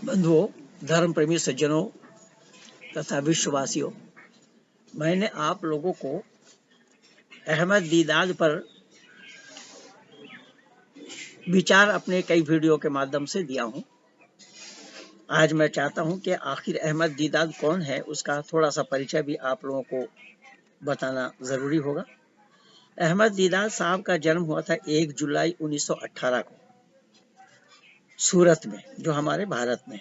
बंधुओं, धर्म प्रेमी सज्जनों तथा विश्ववासियों, मैंने आप लोगों को अहमद दीदाद पर विचार अपने कई वीडियो के माध्यम से दिया हूं। आज मैं चाहता हूं कि आखिर अहमद दीदाद कौन है, उसका थोड़ा सा परिचय भी आप लोगों को बताना जरूरी होगा। अहमद दीदाद साहब का जन्म हुआ था 1 जुलाई 1918 को सूरत में, जो हमारे भारत में,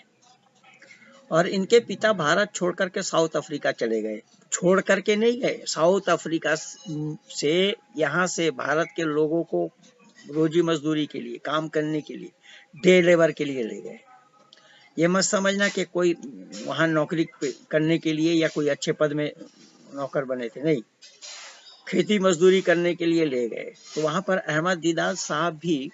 और इनके पिता भारत छोड़ करके साउथ अफ्रीका चले गए। छोड़ करके नहीं गए, साउथ अफ्रीका से यहाँ से भारत के लोगों को रोजी मजदूरी के लिए, काम करने के लिए, डे लेबर के लिए ले गए। ये मत समझना कि कोई वहां नौकरी करने के लिए या कोई अच्छे पद में नौकर बने थे, नहीं, खेती मजदूरी करने के लिए ले गए। तो वहां पर अहमद दीदाद साहब भी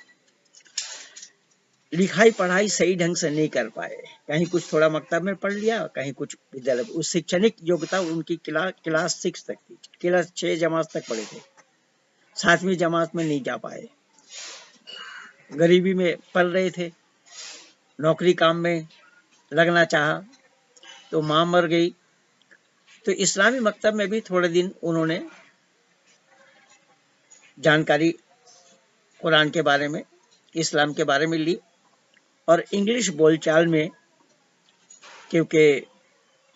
लिखाई पढ़ाई सही ढंग से नहीं कर पाए। कहीं कुछ थोड़ा मकतब में पढ़ लिया, कहीं कुछ विद्यालय। उस शैक्षणिक योग्यता उनकी क्लास 6 तक थी, क्लास 6 जमात तक पढ़े थे, 7वीं जमात में नहीं जा पाए। गरीबी में पल रहे थे, नौकरी काम में लगना चाहा तो मां मर गई। तो इस्लामी मकतब में भी थोड़े दिन उन्होंने जानकारी कुरान के बारे में, इस्लाम के बारे में ली, और इंग्लिश बोलचाल में, क्योंकि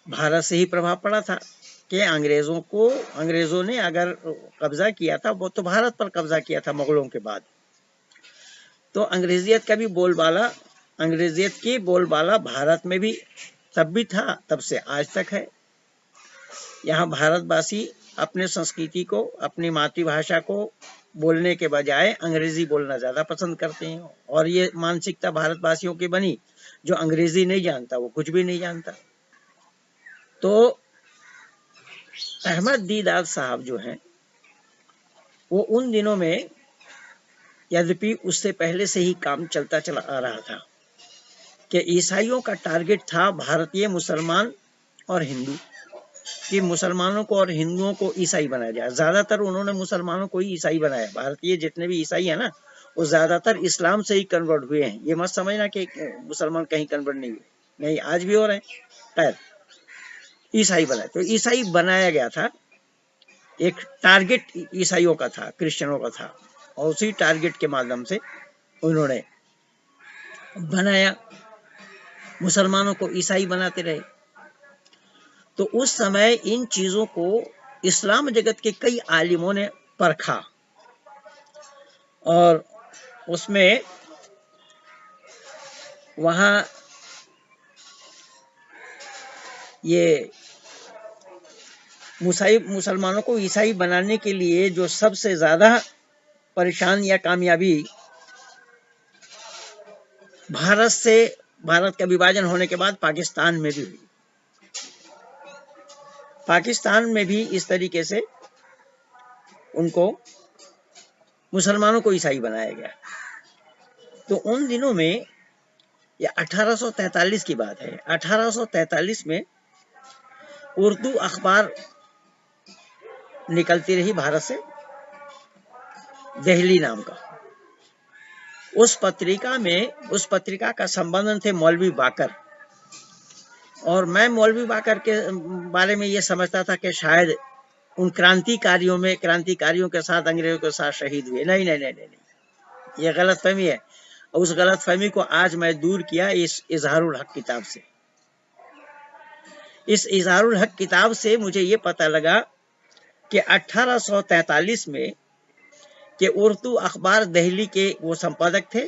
भारत से ही प्रभाव पड़ा था कि अंग्रेजों ने अगर कब्जा किया था, वो तो भारत पर कब्जा किया था मुगलों के बाद। तो अंग्रेजियत की बोलबाला भारत में भी तब भी था, तब से आज तक है। यहाँ भारतवासी अपने संस्कृति को, अपनी मातृभाषा को बोलने के बजाय अंग्रेजी बोलना ज्यादा पसंद करते हैं, और ये मानसिकता भारतवासियों की बनी, जो अंग्रेजी नहीं जानता वो कुछ भी नहीं जानता। तो अहमद दीदाद साहब जो हैं, वो उन दिनों में, यद्यपि उससे पहले से ही काम चलता चला आ रहा था कि ईसाइयों का टारगेट था भारतीय मुसलमान और हिंदू, कि मुसलमानों को और हिंदुओं को ईसाई बनाया जाए। ज्यादातर उन्होंने मुसलमानों को ही ईसाई बनाया। भारतीय जितने भी ईसाई है ना, वो ज्यादातर इस्लाम से ही कन्वर्ट हुए हैं। ये मत समझना कि मुसलमान कहीं कन्वर्ट नहीं हुए, नहीं, आज भी हो रहे हैं। खैर, ईसाई बनाए, तो ईसाई बनाया गया था। एक टारगेट ईसाइयों का था, क्रिश्चियनों का था, और उसी टारगेट के माध्यम से उन्होंने बनाया, मुसलमानों को ईसाई बनाते रहे। तो उस समय इन चीजों को इस्लाम जगत के कई आलिमों ने परखा, और उसमें वहां ये मुसलमानों को ईसाई बनाने के लिए जो सबसे ज्यादा परेशान या कामयाबी भारत का विभाजन होने के बाद पाकिस्तान में भी हुई। पाकिस्तान में भी इस तरीके से उनको, मुसलमानों को ईसाई बनाया गया। तो उन दिनों में, यह 1843 की बात है, 1843 में उर्दू अखबार निकलती रही भारत से, दिल्ली नाम का। उस पत्रिका का संबंधन थे मौलवी बाकर, और मैं मौलवी बाकर के बारे में ये समझता था कि शायद उन क्रांतिकारियों के साथ, अंग्रेजों के साथ शहीद हुए। नहीं नहीं नहीं नहीं, ये गलतफहमी है। उस गलतफहमी को आज मैं दूर किया इस इजहारुल हक किताब से। इस इजहारुल हक किताब से मुझे ये पता लगा कि 1843 में कि उर्दू अखबार दिल्ली के वो संपादक थे,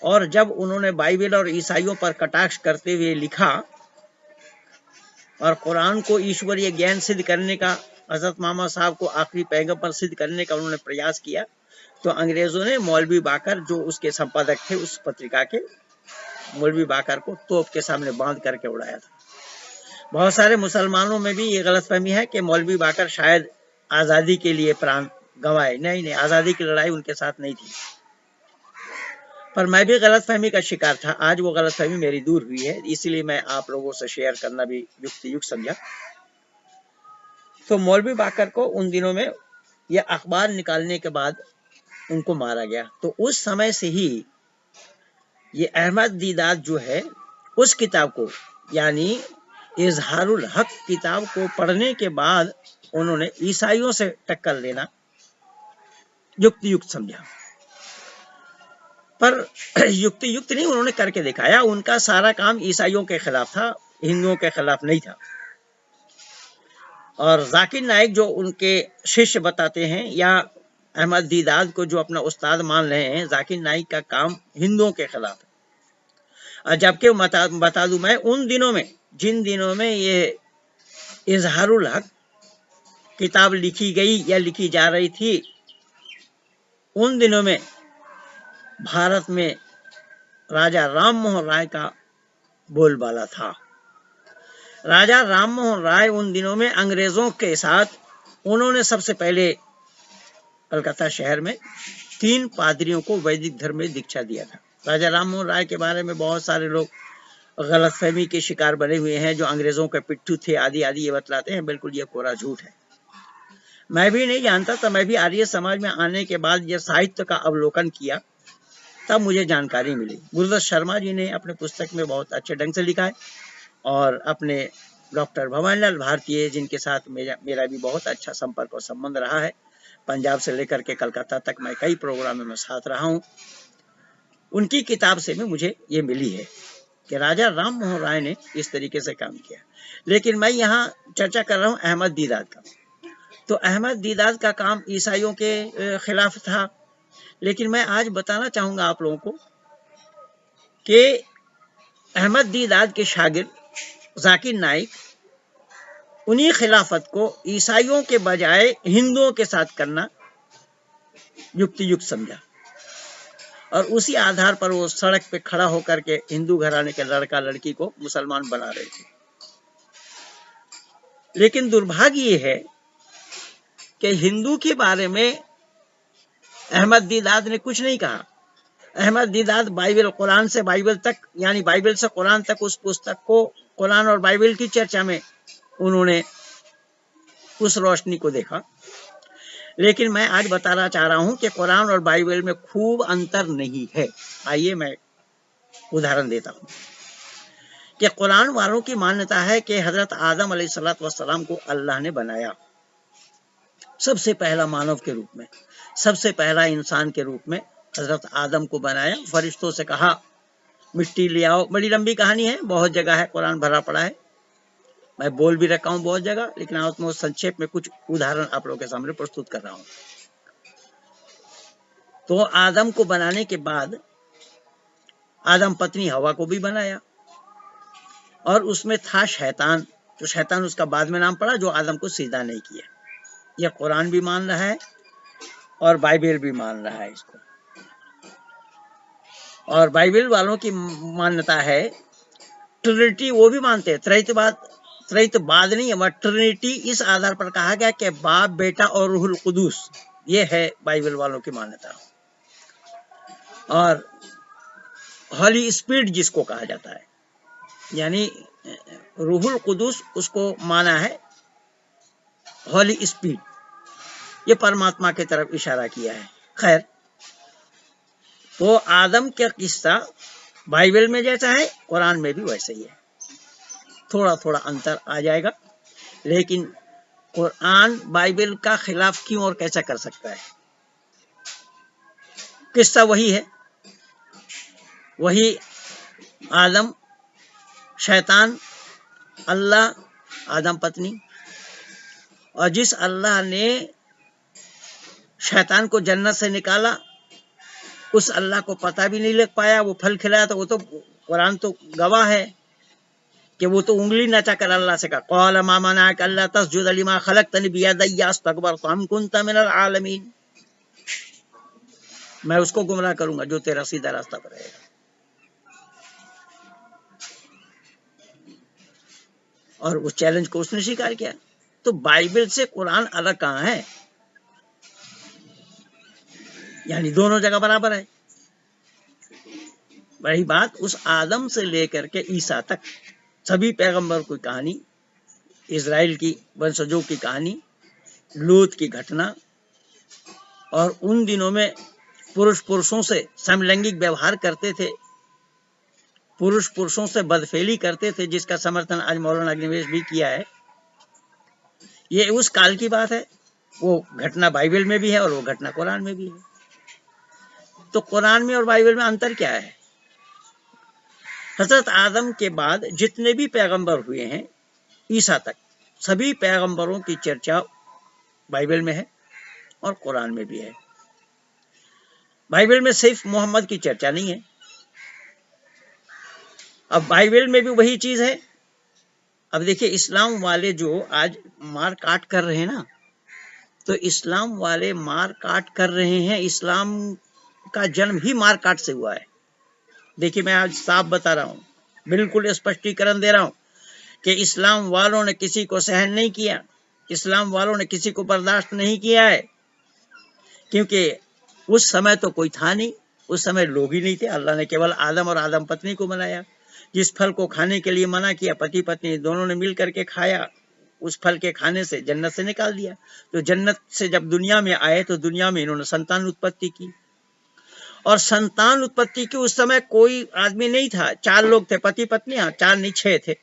और जब उन्होंने बाइबल और ईसाइयों पर कटाक्ष करते हुए लिखा और कुरान को ईश्वरीय ज्ञान सिद्ध करने का, हजरत मोहम्मद साहब को आखिरी पैगंबर सिद्ध करने का उन्होंने प्रयास किया, तो अंग्रेजों ने मौलवी बाकर, जो उसके संपादक थे उस पत्रिका के, मौलवी बाकर को तोप के सामने बांध करके उड़ाया था। बहुत सारे मुसलमानों में भी ये गलतफहमी है कि मौलवी बाकर शायद आजादी के लिए प्राण गंवाए। नहीं नहीं, आजादी की लड़ाई उनके साथ नहीं थी, पर मैं भी गलतफहमी का शिकार था। आज वो गलतफहमी मेरी दूर हुई है, इसलिए मैं आप लोगों से शेयर करना भी युक्त समझा। तो मौलवी बाकर को उन दिनों में यह अखबार निकालने के बाद उनको मारा गया। तो उस समय से ही ये अहमद दीदाद जो है, उस किताब को यानी इजहारुल हक किताब को पढ़ने के बाद उन्होंने ईसाइयों से टक्कर लेना युक्त समझा। पर युक्त नहीं, उन्होंने करके दिखाया। उनका सारा काम ईसाइयों के खिलाफ था, हिंदुओं के खिलाफ नहीं था। और जाकिर नाइक जो उनके शिष्य बताते हैं, या अहमद दीदाद को जो अपना उस्ताद मान रहे हैं, जाकिर नाइक का काम हिंदुओं के खिलाफ है। जबकि बता दूं मैं, उन दिनों में, जिन दिनों में ये इजहारुल हक किताब लिखी गई या लिखी जा रही थी, उन दिनों में भारत में राजा राम मोहन राय का बोलबाला था। राजा राम मोहन राय उन दिनों में अंग्रेजों के साथ, उन्होंने सबसे पहले कलकत्ता शहर में 3 पादरियों को वैदिक धर्म में दीक्षा दिया था। राजा राम मोहन राय के बारे में बहुत सारे लोग गलतफहमी के शिकार बने हुए हैं, जो अंग्रेजों के पिट्ठू थे आदि आदि ये बतलाते हैं। बिल्कुल ये कोरा झूठ है। मैं भी नहीं जानता था। मैं भी आर्य समाज में आने के बाद जब साहित्य का अवलोकन किया तब मुझे जानकारी मिली। गुरुदत्त शर्मा जी ने अपने पुस्तक में बहुत अच्छे ढंग से लिखा है, और अपने डॉक्टर भवानीलाल भारतीय, जिनके साथ मेरा भी बहुत अच्छा संपर्क और संबंध रहा है, पंजाब से लेकर के कलकत्ता तक मैं कई प्रोग्रामों में साथ रहा हूँ, उनकी किताब से में मुझे ये मिली है कि राजा राम मोहन राय ने इस तरीके से काम किया। लेकिन मैं यहाँ चर्चा कर रहा हूँ अहमद दीदाद का। तो अहमद दीदाद का काम ईसाइयों के खिलाफ था। लेकिन मैं आज बताना चाहूंगा आप लोगों को कि अहमद दीदाद के शागिर्द जाकिर नाइक उन्हीं खिलाफत को ईसाइयों के बजाय हिंदुओं के साथ करना युक्त समझा, और उसी आधार पर वो सड़क पे खड़ा होकर के हिंदू घराने के लड़का लड़की को मुसलमान बना रहे थे। लेकिन दुर्भाग्य ये है कि हिंदू के बारे में अहमद दीदाद ने कुछ नहीं कहा। अहमद दीदाद बाइबल, कुरान से बाइबल तक, यानी बाइबल से कुरान तक, उस पुस्तक को, कुरान और बाइबल की चर्चा में उन्होंने उस रोशनी को देखा। लेकिन मैं आज बताना चाह रहा हूं कि कुरान और बाइबल में खूब अंतर नहीं है। आइए मैं उदाहरण देता हूं कि कुरान वालों की मान्यता है कि हजरत आदम अलैहिस्सलाम को अल्लाह ने बनाया, सबसे पहला मानव के रूप में, सबसे पहला इंसान के रूप में हजरत आदम को बनाया। फरिश्तों से कहा मिट्टी ले आओ। बड़ी लंबी कहानी है, बहुत जगह है, कुरान भरा पड़ा है, मैं बोल भी रखा हूं बहुत जगह, लेकिन आज मैं संक्षेप में कुछ उदाहरण आप लोगों के सामने प्रस्तुत कर रहा हूं। तो आदम को बनाने के बाद आदम पत्नी हवा को भी बनाया, और उसमें था शैतान, जो शैतान उसका बाद में नाम पड़ा, जो आदम को सीधा नहीं किया। यह कुरान भी मान रहा है और बाइबल भी मान रहा है इसको। और बाइबल वालों की मान्यता है ट्रिनिटी, वो भी मानते हैं, त्रैतवाद नहीं है, ट्रिनिटी। इस आधार पर कहा गया कि बाप, बेटा और रूहुल कुदूस, ये है बाइबल वालों की मान्यता। और हॉली स्पिरिट जिसको कहा जाता है, यानी रूहुल कुदूस, उसको माना है हॉली स्पिरिट, ये परमात्मा की तरफ इशारा किया है। खैर, तो आदम का किस्सा बाइबल में जैसा है, कुरान में भी वैसा ही है। थोड़ा थोड़ा अंतर आ जाएगा, लेकिन कुरान बाइबल का खिलाफ क्यों और कैसा कर सकता है? किस्सा वही है, वही आदम, शैतान, अल्लाह, आदम पत्नी। और जिस अल्लाह ने शैतान को जन्नत से निकाला, उस अल्लाह को पता भी नहीं लग पाया वो फल खिलाया। तो वो तो कुरान तो गवाह है कि वो तो उंगली नचा कर अल्लाह से कहा, क़ाल मा मनाअक अल्ला तस्जुद लिमा खलक़तनी बियदैया अस्तकबरत अम कुन्त मिनल आलमीन। मैं उसको गुमराह करूंगा जो तेरा सीधा रास्ता पर रहेगा। और उस चैलेंज को उसने स्वीकार किया। तो बाइबल से कुरान अलग कहां है? यानी दोनों जगह बराबर है। वही बात उस आदम से लेकर के ईसा तक सभी पैगंबर की कहानी, इजराइल की वंशजों की कहानी, लूत की घटना, और उन दिनों में पुरुषों से समलैंगिक व्यवहार करते थे, पुरुष पुरुषों से बदफेली करते थे, जिसका समर्थन आज मौलाना अग्निवेश भी किया है, ये उस काल की बात है। वो घटना बाइबल में भी है और वो घटना कुरान में भी है। तो कुरान में और बाइबल में अंतर क्या है? हजरत आदम के बाद जितने भी पैगंबर हुए हैं ईसा तक, सभी पैगंबरों की चर्चा बाइबल में है और कुरान में भी है। बाइबल में सिर्फ मोहम्मद की चर्चा नहीं है। अब बाइबल में भी वही चीज है। अब देखिए, इस्लाम वाले जो आज मार काट कर रहे हैं ना, तो इस्लाम वाले मार काट कर रहे हैं, इस्लाम का जन्म ही मार काट से हुआ है। देखिए, मैं आज साफ बता रहा हूं, बिल्कुल स्पष्टीकरण दे रहा हूं कि इस्लाम वालों ने किसी को सहन नहीं किया, इस्लाम वालों ने किसी को बर्दाश्त नहीं किया है, क्योंकि उस समय तो कोई था नहीं, उस समय लोग ही नहीं थे। अल्लाह ने केवल आदम और आदम पत्नी को बनाया। जिस फल को खाने के लिए मना किया, पति पत्नी दोनों ने मिल करके खाया, उस फल के खाने से जन्नत से निकाल दिया। तो जन्नत से जब दुनिया में आए तो दुनिया में इन्होंने संतान उत्पत्ति की, और संतान उत्पत्ति की उस समय कोई आदमी नहीं था, 4 लोग थे, पति पत्नी, 4 नहीं 6 थे।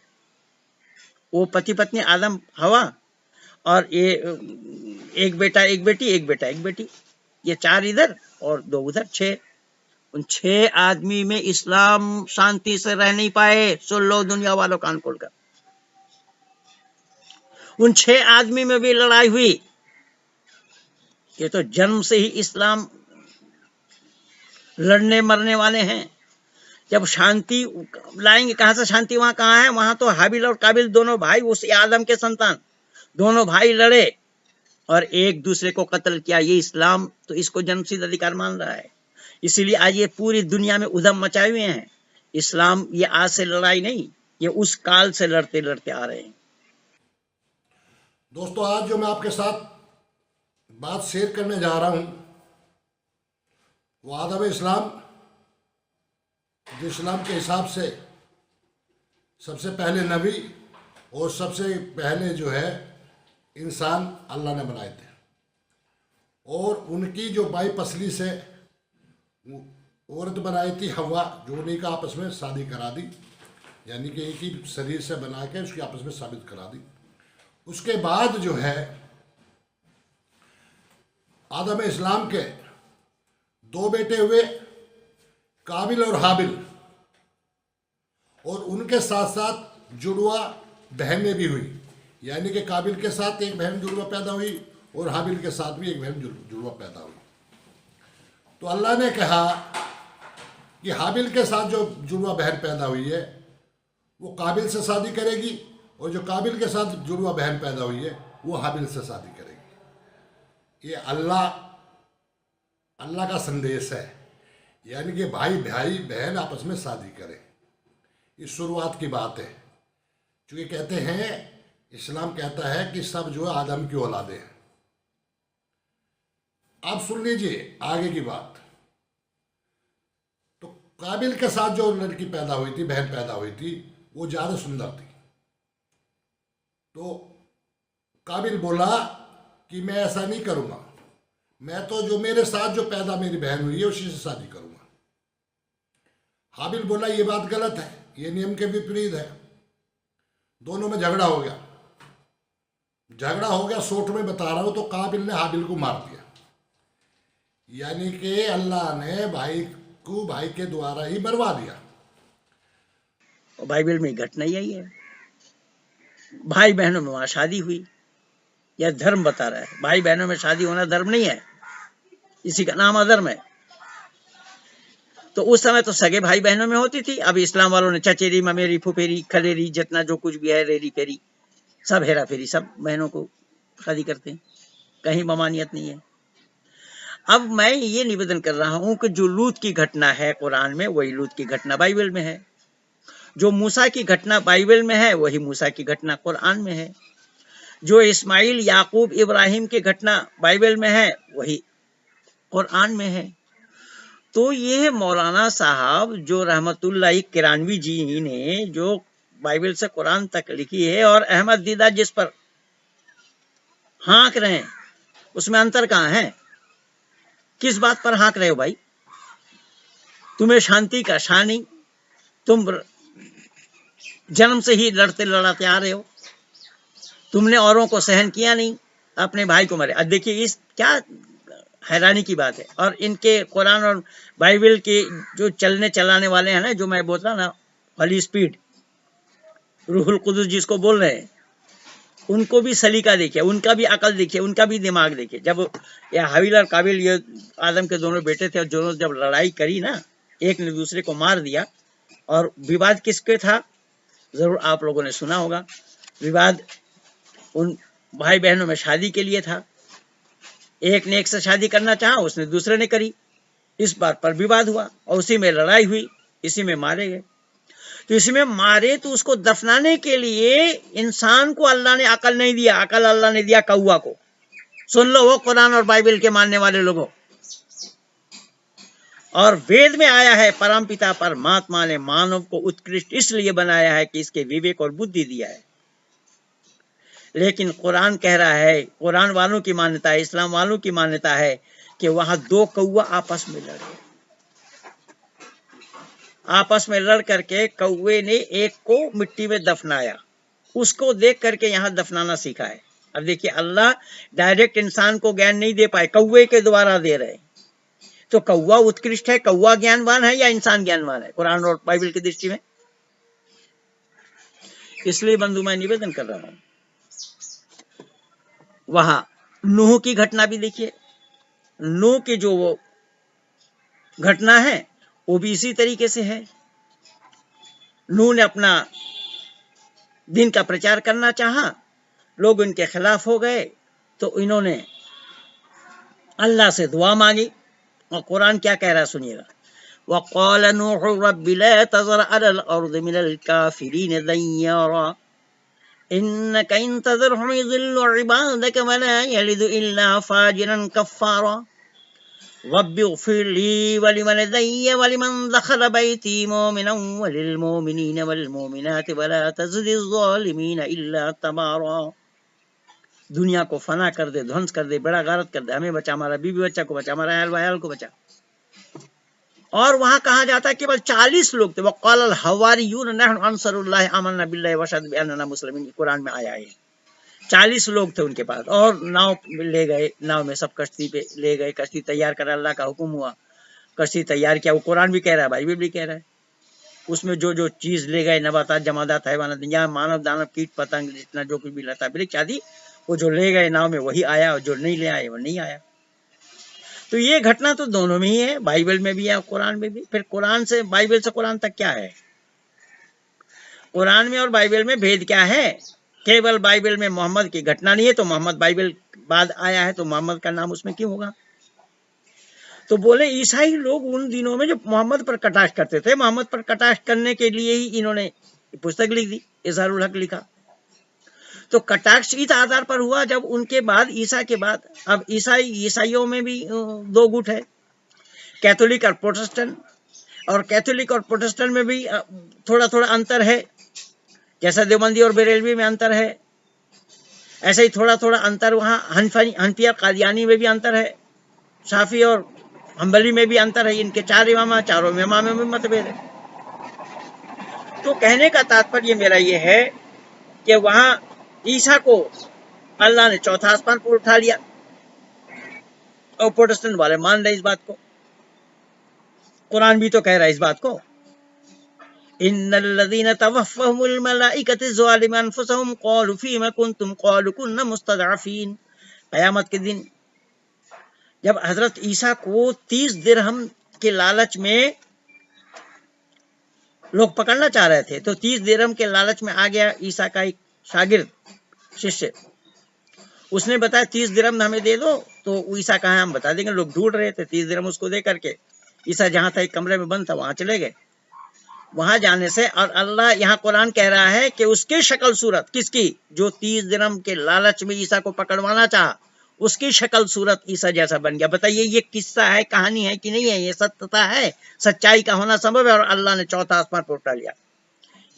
वो पति पत्नी आदम हवा, और ये एक बेटा एक बेटी, एक बेटा एक बेटी, ये 4 इधर और 2 उधर, 6। उन 6 आदमी में इस्लाम शांति से रह नहीं पाए। सुन लो दुनिया वालों, कान खोलकर, उन 6 आदमी में भी लड़ाई हुई। ये तो जन्म से ही इस्लाम लड़ने मरने वाले हैं। जब शांति लाएंगे, कहां से शांति? वहां कहां है? वहां तो हाबिल और काबिल दोनों भाई, उस आदम के संतान, दोनों भाई लड़े और एक दूसरे को कत्ल किया। ये इस्लाम तो इसको जन्मसिद्ध अधिकार मान रहा है। इसीलिए आज ये पूरी दुनिया में उधम मचाए हुए हैं। इस्लाम ये आज से लड़ाई नहीं, ये उस काल से लड़ते लड़ते आ रहे हैं। दोस्तों, आज जो मैं आपके साथ बात शेयर करने जा रहा हूं वो आदम इस्लाम, जो इस्लाम के हिसाब से सबसे पहले नबी और सबसे पहले जो है इंसान अल्लाह ने बनाए थे, और उनकी जो बाई पसली से औरत बनाई थी हवा, जो उन्हीं का आपस में शादी करा दी, यानी कि एक ही शरीर से बना के उसकी आपस में साबित करा दी। उसके बाद जो है आदम इस्लाम के 2 बेटे हुए, काबिल और हाबिल, और उनके साथ साथ जुड़वा बहनें भी हुई, यानी कि काबिल के साथ एक बहन जुड़वा पैदा हुई और हाबिल के साथ भी एक बहन जुड़वा पैदा हुई। तो अल्लाह ने कहा कि हाबिल के साथ जो जुड़वा बहन पैदा हुई है वो काबिल से शादी करेगी, और जो काबिल के साथ जुड़वा बहन पैदा हुई है वो हाबिल से शादी करेगी। ये अल्लाह का संदेश है, यानी कि भाई भाई बहन आपस में शादी करें। ये शुरुआत की बात है, क्योंकि कहते हैं, इस्लाम कहता है कि सब जो है आदम की औलादे हैं। आप सुन लीजिए आगे की बात। तो काबिल के साथ जो लड़की पैदा हुई थी, बहन पैदा हुई थी, वो ज़्यादा सुंदर थी। तो काबिल बोला कि मैं ऐसा नहीं करूँगा, मैं तो जो मेरे साथ जो पैदा मेरी बहन हुई है उसी से शादी करूँगा। हाबिल बोला ये बात गलत है, ये नियम के विपरीत है। दोनों में झगड़ा हो गया। शॉर्ट में बता रहा हूँ, तो काबिल ने हाबिल को मार दिया, यानी कि अल्लाह ने भाई को भाई के द्वारा ही मरवा दिया। बाइबल में घटना यही है। भाई बहनों में वहां शादी हुई, यह धर्म बता रहा है। भाई बहनों में शादी होना धर्म नहीं है, इसी का नाम अधर्म है। तो उस समय तो सगे भाई बहनों में होती थी। अब इस्लाम वालों ने चचेरी, ममेरी, फुफेरी, खलेरी, जितना जो कुछ भी है, रेरी फेरी, सब हेरा फेरी, सब बहनों को शादी करते हैं, कहीं ममानियत नहीं है। अब मैं ये निवेदन कर रहा हूं कि जो लूत की घटना है कुरान में, वही लूत की घटना बाइबल में है। जो मूसा की घटना बाइबल में है, वही मूसा की घटना कुरान में है। जो इस्माइल, याकूब, इब्राहिम की घटना बाइबल में है, वही कुरान में है। तो ये मौलाना साहब जो रहमतुल्लाह किरानवी जी ने जो बाइबल से कुरान तक लिखी है, और अहमद दीदा जिस पर हाँक रहे हैं, उसमें अंतर कहां है? किस बात पर हाँक रहे हो भाई? तुम्हें शांति का शाह नहीं, तुम जन्म से ही लड़ते लड़ाते आ रहे हो, तुमने औरों को सहन किया नहीं, अपने भाई को मारे। अब देखिए इस क्या हैरानी की बात है। और इनके कुरान और बाइबल के जो चलने चलाने वाले हैं ना, जो मैं बोलता ना होली स्पीड, रूहुल कुदुस जिसको बोल रहे हैं, उनको भी सलीका देखिए, उनका भी अकल देखिए, उनका भी दिमाग देखिए। जब ये हाबिल और काबिल, ये आदम के दोनों बेटे थे, और दोनों जब लड़ाई करी ना, एक ने दूसरे को मार दिया। और विवाद किसके था, जरूर आप लोगों ने सुना होगा। विवाद उन भाई बहनों में शादी के लिए था। एक ने एक से शादी करना चाहा, उसने दूसरे ने करी, इस बात पर विवाद हुआ और उसी में लड़ाई हुई, इसी में मारे गए। तो इसी में मारे तो उसको दफनाने के लिए इंसान को अल्लाह ने अकल नहीं दिया, अकल अल्लाह ने दिया कौवा को। सुन लो वो कुरान और बाइबल के मानने वाले लोगों। और वेद में आया है, परमपिता परमात्मा ने मानव को उत्कृष्ट इसलिए बनाया है कि इसके विवेक और बुद्धि दिया है। लेकिन कुरान कह रहा है, कुरान वालों की मान्यता है, इस्लाम वालों की मान्यता है कि वहां दो कौवा आपस में लड़े। आपस में लड़ करके कौवे ने एक को मिट्टी में दफनाया, उसको देख करके यहां दफनाना सीखा है। अब देखिए अल्लाह डायरेक्ट इंसान को ज्ञान नहीं दे पाए, कौवे के द्वारा दे रहे। तो कौवा उत्कृष्ट है, कौवा ज्ञानवान है या इंसान ज्ञानवान है कुरान और बाइबल की दृष्टि में? इसलिए बंधु मैं निवेदन कर रहा हूं, वहां नूह की घटना भी देखिए। नूह की जो वो घटना है वो भी इसी तरीके से है। नूह ने अपना दिन का प्रचार करना चाहा, लोग उनके खिलाफ हो गए, तो इन्होंने अल्लाह से दुआ मांगी। और कुरान क्या कह रहा है सुनिएगा, वक़ाल नूह रब्बी ला तज़र अलल अर्ज़ि मिनल काफ़िरीन दय्यारा इन्नका इन तज़रहुम युज़िल्लु इबादक वला यलिदु इल्ला फाजिरन कफ़्फ़ारा रब्बि इग़फ़िर ली वलिवलिदैय वलिमन दख़ल बैती मुमिनन वलिलमुमिनीन वलमुमिनात वला तज़िदिज़ ज़ालिमीन इल्ला तबारा। दुनिया को फना कर दे, ध्वंस कर दे, बड़ा गारत कर दे, हमें बचा, हमारा बीवी बच्चा को बचा, हमारा अहल वयाल को बचा। और वहां कहा जाता है केवल 40 लोग थे। वक़ाल अल हवारियून नहनु अंसरुल्लाह आमन्ना बिल्लाहि वशहद बिअन्नना मुस्लिमीन, कुरान में आया है। 40 लोग थे उनके पास, और नाव ले गए, नाव में सब कश्ती पे ले गए, कश्ती तैयार कर, अल्लाह का हुक्म हुआ, कश्ती तैयार किया। वो कुरान भी कह रहा है, बाइबल भी कह रहा है। उसमें जो जो चीज ले गए, नबातात जमादात हैवानात, या मानव दानव कीट पतंग जितना जो कुछ भी लता वृक्ष आदि, वो जो ले गए नाव में वही आया, और जो नहीं ले आए वो नहीं आया। तो ये घटना तो दोनों में ही है, बाइबल में भी है कुरान में भी। फिर कुरान से, बाइबल से कुरान तक क्या है? कुरान में और बाइबल में भेद क्या है? केवल बाइबल में मोहम्मद की घटना नहीं है, तो मोहम्मद बाइबल बाद आया है, तो मोहम्मद का नाम उसमें क्यों होगा? तो बोले ईसाई लोग उन दिनों में जो मोहम्मद पर कटाक्ष करते थे, मोहम्मद पर कटाक्ष करने के लिए ही इन्होंने पुस्तक लिख दी, इज़हारुल हक लिखा। तो कटाक्ष इस आधार पर हुआ जब उनके बाद, ईसा के बाद, अब ईसाइयों में भी दो गुट है, कैथोलिक और प्रोटेस्टेंट। और कैथोलिक और प्रोटेस्टेंट में भी थोड़ा थोड़ा अंतर है, जैसा देवबंदी और बरेलवी में अंतर है, ऐसे ही थोड़ा थोड़ा अंतर वहाँ हनफी और कादियानी में भी अंतर है, शाफी और हम्बली में भी अंतर है। इनके 4 इमाम, चारों इमाम में भी मतभेद है। तो कहने का तात्पर्य मेरा ये है कि वहां ईसा को अल्लाह ने चौथा आसमान पर उठा लिया, और प्रोटेस्टेंट वाले मान रहे इस बात को। कुरान भी तो कह रहा है इस बात को, इन्नल्लज़ीना तवफ़्फ़हुमुल मलाइकतु ज़ालिमी अनफुसिहिम क़ालू फ़ीमा कुन्तुम क़ालू कुन्ना मुस्तज़अफ़ीन। क़यामत के दिन जब हजरत ईसा को 30 दिरहम के लालच में लोग पकड़ना चाह रहे थे, तो 30 दिरहम के लालच में आ गया ईसा का एक शागिर्द, शिष्य। उसने बताया 30 दिरहम हमें दे दो, तो ईसा कहा हम बता देंगे। लोग ढूंढ रहे थे, 30 दिरहम उसको दे करके ईसा जहां था, एक कमरे में बंद था, वहां चले गए। वहां जाने से, और अल्लाह, यहाँ कुरान कह रहा है कि उसकी शक्ल सूरत, किसकी? जो 30 दिरहम के लालच में ईसा को पकड़वाना चाहा, उसकी शक्ल सूरत ईसा जैसा बन गया। बताइए ये किस्सा है, कहानी है कि नहीं है? ये सत्यता है, सच्चाई का होना संभव है। और अल्लाह ने चौथा आसमान पर उठा लिया।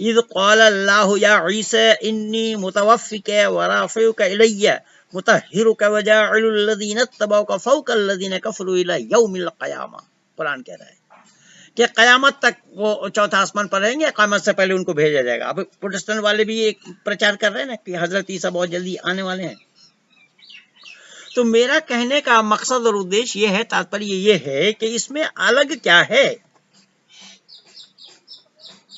इज़ क़ाल अल्लाहु या ईसा इन्नी मुतवफ़्फ़िका व राफ़िउका इलय्या मुतहिरुका व जाइलुल लज़ीना इत्तबऊका फ़ौक़ल लज़ीना कफ़रू इला यौमिल क़यामा। कुरान कह रहा है कि कयामत तक वो चौथा आसमान पर रहेंगे, कयामत से पहले उनको भेजा जाएगा। अब प्रोटेस्टेंट वाले भी एक प्रचार कर रहे हैं ना कि हजरत ईसा बहुत जल्दी आने वाले हैं। तो मेरा कहने का मकसद और उद्देश्य ये है, तात्पर्य ये है कि इसमें अलग क्या है।